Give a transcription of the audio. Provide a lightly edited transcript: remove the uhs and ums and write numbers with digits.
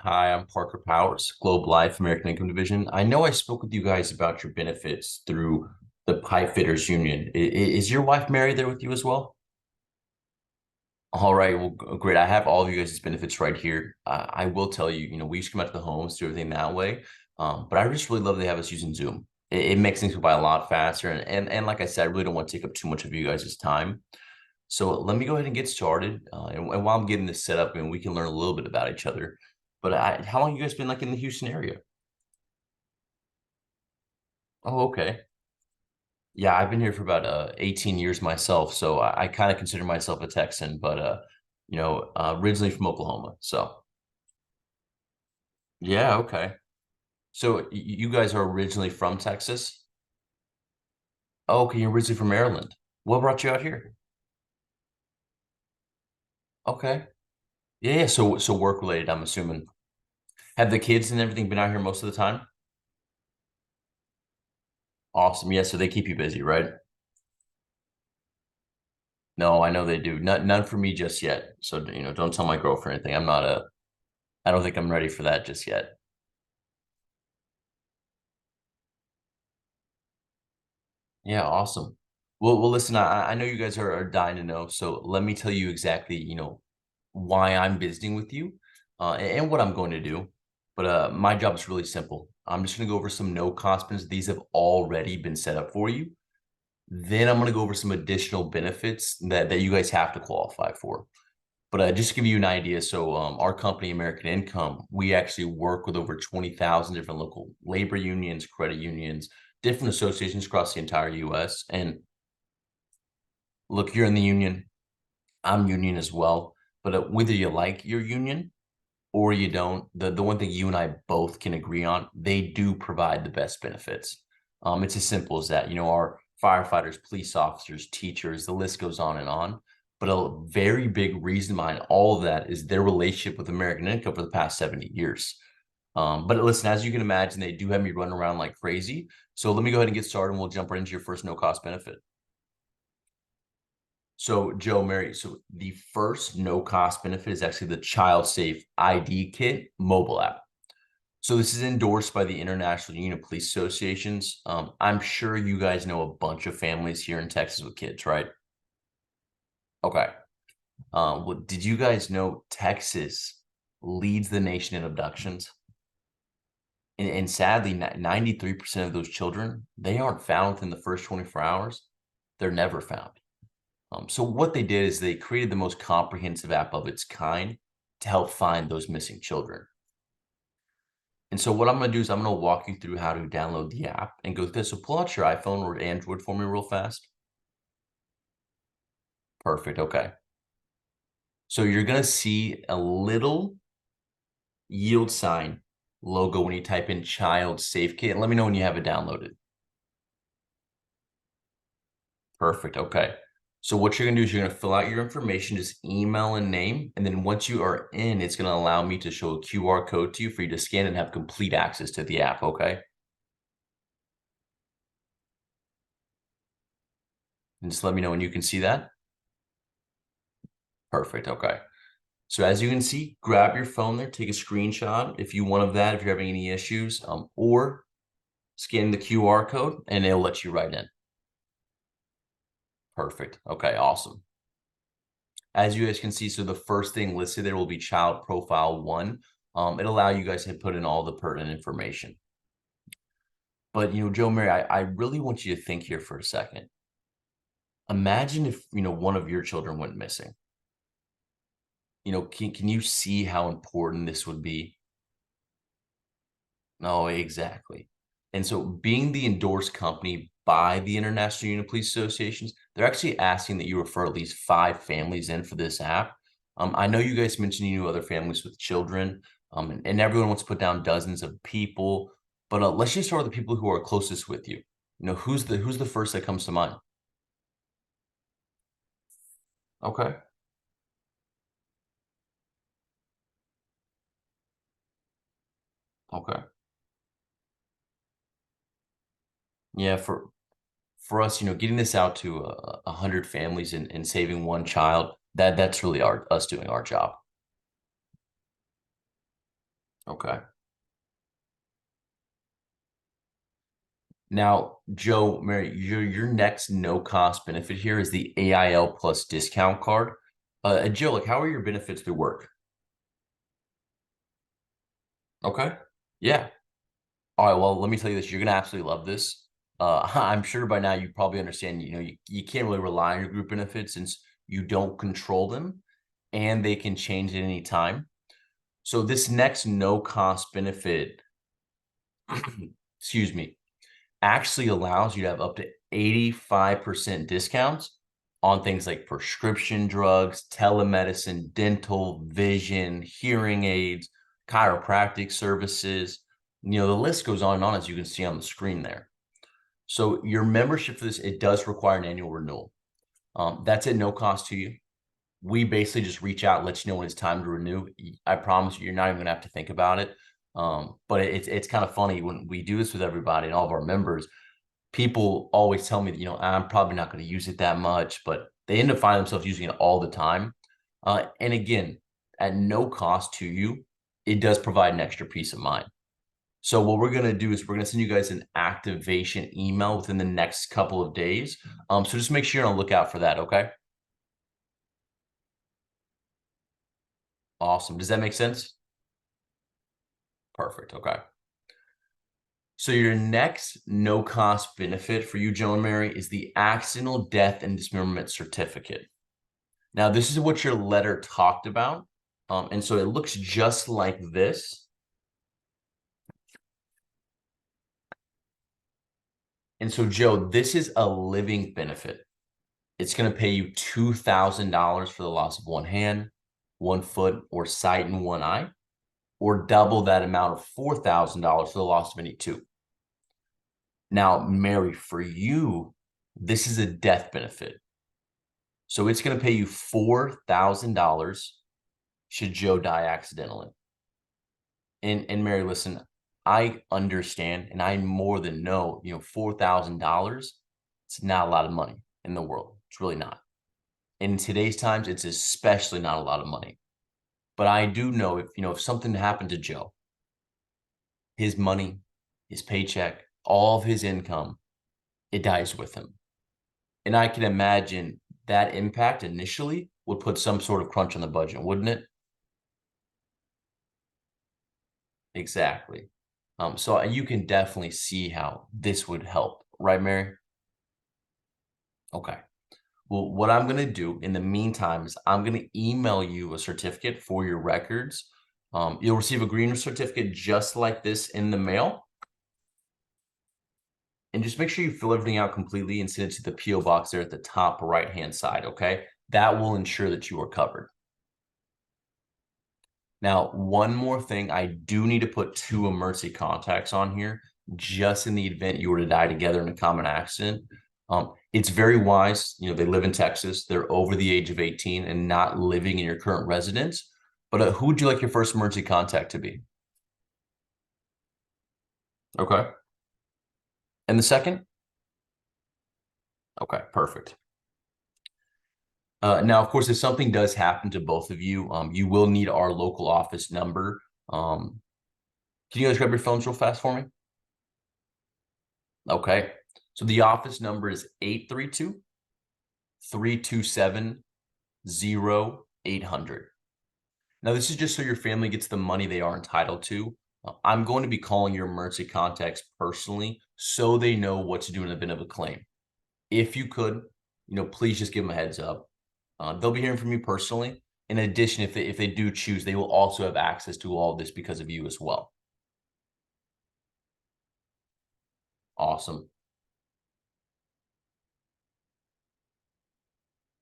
Hi, I'm Parker Powers, Globe Life American Income Division. I know I spoke with you guys about your benefits through the Pipe Fitters Union. Is your wife married there with you as well? All right, well, great. I have all of you guys' benefits right here. I will tell you, we used to come out to the homes, do everything that way. But I just really love they have us using Zoom. It makes things go by a lot faster. And like I said, I really don't want to take up too much of you guys' time. So let me go ahead and get started. And while I'm getting this set up, and we can learn a little bit about each other. But how long you guys been like in the Houston area? Oh, okay. Yeah, I've been here for about 18 years myself, so I kind of consider myself a Texan, but originally from Oklahoma. So yeah, okay. So you guys are originally from Texas? Oh, okay, you're originally from Maryland. What brought you out here? Okay. Yeah, yeah. So work related, I'm assuming. Have the kids and everything been out here most of the time? Awesome. Yeah, so they keep you busy, right? No, I know they do. None for me just yet. So don't tell my girlfriend anything. I don't think I'm ready for that just yet. Yeah, awesome. Well, listen, I know you guys are dying to know, so let me tell you exactly, why I'm visiting with you, and what I'm going to do. But my job is really simple. I'm just going to go over some no cost benefits. These have already been set up for you. Then I'm going to go over some additional benefits that you guys have to qualify for. But just to give you an idea, so our company, American Income, we actually work with over 20,000 different local labor unions, credit unions, different associations across the entire US. And look, you're in the union, I'm union as well. But whether you like your union or you don't, the one thing you and I both can agree on, they do provide the best benefits. It's as simple as that. Our firefighters, police officers, teachers, the list goes on and on. But a very big reason behind all of that is their relationship with American Income for the past 70 years. But listen, as you can imagine, they do have me running around like crazy. So let me go ahead and get started and we'll jump right into your first no cost benefit. So, Joe, Mary, so the first no cost benefit is actually the Child Safe ID Kit mobile app. So this is endorsed by the International Union of Police Associations. I'm sure you guys know a bunch of families here in Texas with kids, right? Okay. Well, did you guys know Texas leads the nation in abductions? And sadly, 93% of those children, they aren't found within the first 24 hours. They're never found. So what they did is they created the most comprehensive app of its kind to help find those missing children. And so what I'm going to do is I'm going to walk you through how to download the app and go through this. So pull out your iPhone or Android for me real fast. Perfect. Okay. So you're going to see a little yield sign logo when you type in Child Safe Kit. Let me know when you have it downloaded. Perfect. Okay. So what you're going to do is you're going to fill out your information, just email and name. And then once you are in, it's going to allow me to show a QR code to you for you to scan and have complete access to the app. Okay. And just let me know when you can see that. Perfect. Okay. So as you can see, grab your phone there, take a screenshot if you want of that, if you're having any issues, or scan the QR code and it'll let you right in. Perfect. Okay, awesome. As you guys can see, so the first thing listed there will be child profile one. It'll allow you guys to put in all the pertinent information. But Joe Mary, I really want you to think here for a second. Imagine if one of your children went missing. Can you see how important this would be? No, exactly. And so being the endorsed company by the International Union of Police Associations, they're actually asking that you refer at least 5 families in for this app. I know you guys mentioned you knew other families with children, and everyone wants to put down dozens of people, but let's just start with the people who are closest with you. Who's the first that comes to mind? Okay. Okay. Yeah, for us, getting this out to 100 families and saving one child, that's really us doing our job. Okay. Now, Joe, Mary, your next no cost benefit here is the AIL Plus discount card. Joe, like, how are your benefits through work? Okay. Yeah. All right. Well, let me tell you this. You're gonna absolutely love this. I'm sure by now you probably understand, you can't really rely on your group benefits since you don't control them and they can change at any time. So this next no cost benefit, excuse me, actually allows you to have up to 85% discounts on things like prescription drugs, telemedicine, dental, vision, hearing aids, chiropractic services. The list goes on and on, as you can see on the screen there. So your membership for this, it does require an annual renewal. That's at no cost to you. We basically just reach out, let you know when it's time to renew. I promise you, you're not even gonna have to think about it. But it's kind of funny when we do this with everybody and all of our members. People always tell me that, I'm probably not going to use it that much, but they end up finding themselves using it all the time. And again, at no cost to you, it does provide an extra peace of mind. So what we're going to do is we're going to send you guys an activation email within the next couple of days. So just make sure you're on the lookout for that. Okay. Awesome. Does that make sense? Perfect. Okay. So your next no cost benefit for you, Joe and Mary, is the accidental death and dismemberment certificate. Now, this is what your letter talked about. And so it looks just like this. And so, Joe, this is a living benefit. It's going to pay you $2,000 for the loss of one hand, one foot, or sight in one eye, or double that amount of $4,000 for the loss of any two. Now, Mary, for you, this is a death benefit. So it's going to pay you $4,000 should Joe die accidentally. And Mary, listen, I understand and I more than know, $4,000, it's not a lot of money in the world. It's really not. In today's times, it's especially not a lot of money. But I do know if something happened to Joe, his money, his paycheck, all of his income, it dies with him. And I can imagine that impact initially would put some sort of crunch on the budget, wouldn't it? Exactly. So you can definitely see how this would help, right, Mary? Okay. Well, what I'm going to do in the meantime is I'm going to email you a certificate for your records. You'll receive a green certificate just like this in the mail. And just make sure you fill everything out completely and send it to the P.O. box there at the top right-hand side, okay? That will ensure that you are covered. Now, one more thing, I do need to put two emergency contacts on here just in the event you were to die together in a common accident. It's very wise. They live in Texas. They're over the age of 18 and not living in your current residence. But who would you like your first emergency contact to be? Okay. And the second? Okay, perfect. Now, of course, if something does happen to both of you, you will need our local office number. Can you guys grab your phones real fast for me? Okay. So the office number is 832-327-0800. Now, this is just so your family gets the money they are entitled to. I'm going to be calling your emergency contacts personally so they know what to do in the event of a claim. If you could, please just give them a heads up. They'll be hearing from you personally. In addition, if they do choose, they will also have access to all of this because of you as well. Awesome.